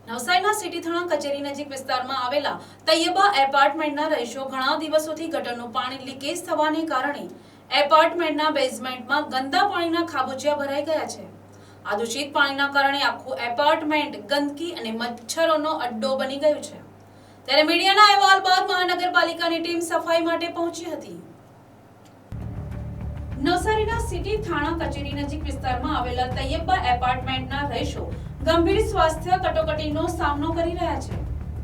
નવસારીના સિટી થાણા કચેરી નજીક વિસ્તારમાં આવેલા તૈયબા એપાર્ટમેન્ટના રહીશો ઘણા દિવસોથી ગટરનું પાણી લીકેજ થવાને કારણે એપાર્ટમેન્ટના બેઝમેન્ટમાં ગંદા પાણીના ખાબોચિયા ભરાઈ ગયા છે। આ દૂષિત પાણીના કારણે આખું એપાર્ટમેન્ટ ગંદકી અને મચ્છરોનો અડ્ડો બની ગયું છે। ત્યારે મીડિયાના અહેવાલ બાદ મહાનગરપાલિકાની ટીમ સફાઈ માટે પહોંચી હતી। નવસારીના સિટી થાણા કચેરી નજીક વિસ્તારમાં આવેલા તૈયબા એપાર્ટમેન્ટના રહીશો ગંભીર સ્વાસ્થ્ય કટોકટીનો સામનો કરી રહ્યા છે।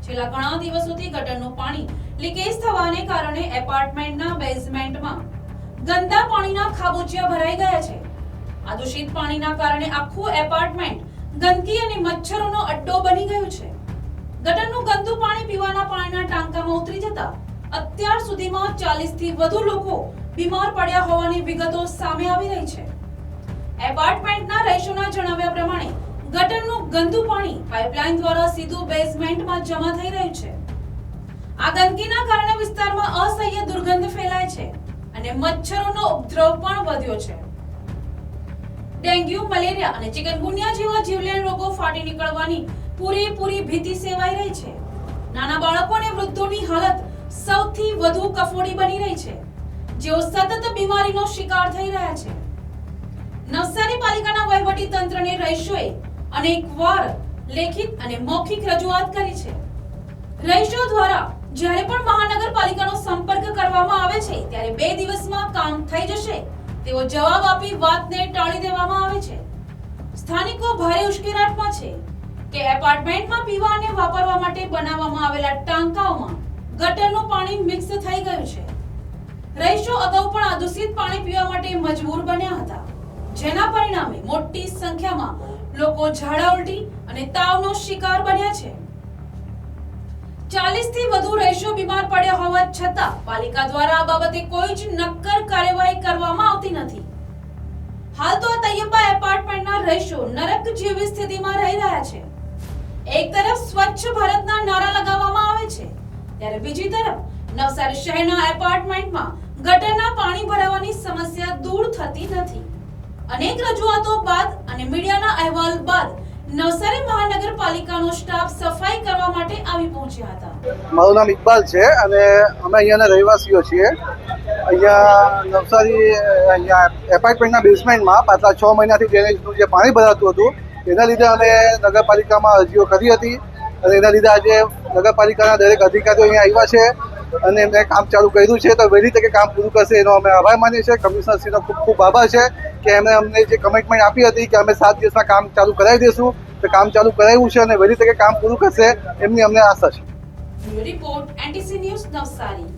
છેલ્લા ઘણા દિવસોથી ગટરનું પાણી લીકેજ થવાને કારણે એપાર્ટમેન્ટના બેઝમેન્ટમાં ગંદા પાણીના ખાબોચિયા ભરાઈ ગયા છે। આ દૂષિત પાણીના કારણે આખું એપાર્ટમેન્ટ ગંદકી અને મચ્છરોનો અડ્ડો બની ગયું છે। ગટરનું ગંદુ પાણી પીવાના પાણીના ટાંકામાં ઉતરી જતા અત્યાર સુધીમાં 40 થી વધુ લોકો બીમાર પડ્યા હોવાની વિગતો સામે આવી રહી છે। એપાર્ટમેન્ટના રહીશોના જણાવ્યા પ્રમાણે ગટરનું ગંદુ પાણી પાઇપલાઇન દ્વારા સીધું બેઝમેન્ટમાં જમા થઈ રહ્યું છે। આ ગંદકીના કારણે વિસ્તારમાં અસહ્ય દુર્ગંધ ફેલાય છે અને મચ્છરોનો ઉપદ્રવ પણ વધ્યો છે। ડેન્ગ્યુ, મલેરિયા અને ચિકનગુનિયા જેવા જીવલેણ રોગો ફાટી નીકળવાની પૂરેપૂરી ભીતિ સેવાઈ રહી છે। નાના બાળકો અને વૃદ્ધોની હાલત સૌથી વધુ કફોડી બની રહી છે, જેઓ સતત બીમારીનો શિકાર થઈ રહ્યા છે। નવસારી પાલિકાના વહીવટી તંત્રને રહીશોએ અનેકવાર લેખિત અને મૌખિક રજૂઆત કરી છે। રહીશો દ્વારા જ્યારે પણ મહાનગરપાલિકાનો સંપર્ક કરવામાં આવે છે ત્યારે 2 દિવસમાં કામ થઈ જશે તેવો જવાબ આપી વાતને ટાળી દેવામાં આવે છે। સ્થાનિકો ભારે ઉશ્કેરાટમાં છે કે એપાર્ટમેન્ટમાં પીવા અને વાપરવા માટે બનાવવામાં આવેલા ટાંકાઓમાં ગટરનું પાણી મિક્સ થઈ ગયું છે। રહીશો અગાઉ પણ આ દૂષિત પાણી પીવા માટે મજબૂર બન્યા હતા, જેના પરિણામે મોટી સંખ્યામાં લોકો ઝાડા ઉલટી અને તાવનો શિકાર બન્યા છે। 40 થી વધુ રહીશો બીમાર પડ્યા હોવા છતાં પાલિકા દ્વારા આ બાબતે કોઈ જ નક્કર કાર્યવાહી કરવામાં આવતી નથી। હાલ તો આ તૈયબા એપાર્ટમેન્ટના રહીશો નરક જેવી સ્થિતિમાં રહી રહ્યા છે। એક તરફ સ્વચ્છ ભારતના નારા લગાવવામાં આવે છે, ત્યારે બીજી તરફ નવસારી શહેરના એપાર્ટમેન્ટમાં ગટરના પાણી ભરાવાની સમસ્યા દૂર થતી નથી। અનેક રજૂઆતો બાદ અને મીડિયાના અહેવાલ બાદ નવસારી મહાનગરપાલિકાનો સ્ટાફ સફાઈ કરવા માટે આવી પહોંચ્યા હતા। મારું નામ ઇકબાલ છે અને અમે અહીંયાના રહેવાસીઓ છીએ। અહીંયા નવસારી એપાર્ટમેન્ટના બેઝમેન્ટમાં પાછલા 6 મહિનાથી ડ્રેનેજનું જે પાણી ભરાતું હતું એના લીધે અમે નગરપાલિકામાં અરજીઓ કરી હતી અને એના લીધે આજે નગરપાલિકાના દરેક અધિકારીઓ અહીંયા આવ્યા છે અને એમણે કામ ચાલુ કર્યું છે। તો વહેલી તકે કામ પૂરું કરશે એનો અમે આભાર માનીએ છીએ। કમિશનરશ્રીનો ખૂબ ખૂબ આભાર છે કે એમણે અમને જે કમિટમેન્ટ આપી હતી કે અમે 7 દિવસમાં કામ ચાલુ કરાવી દઈશું, તો કામ ચાલુ કરાવ્યું છે અને વહેલી તકે કામ પૂરું કરશે એમની અમને આશા છે। Report NTC news Navsari.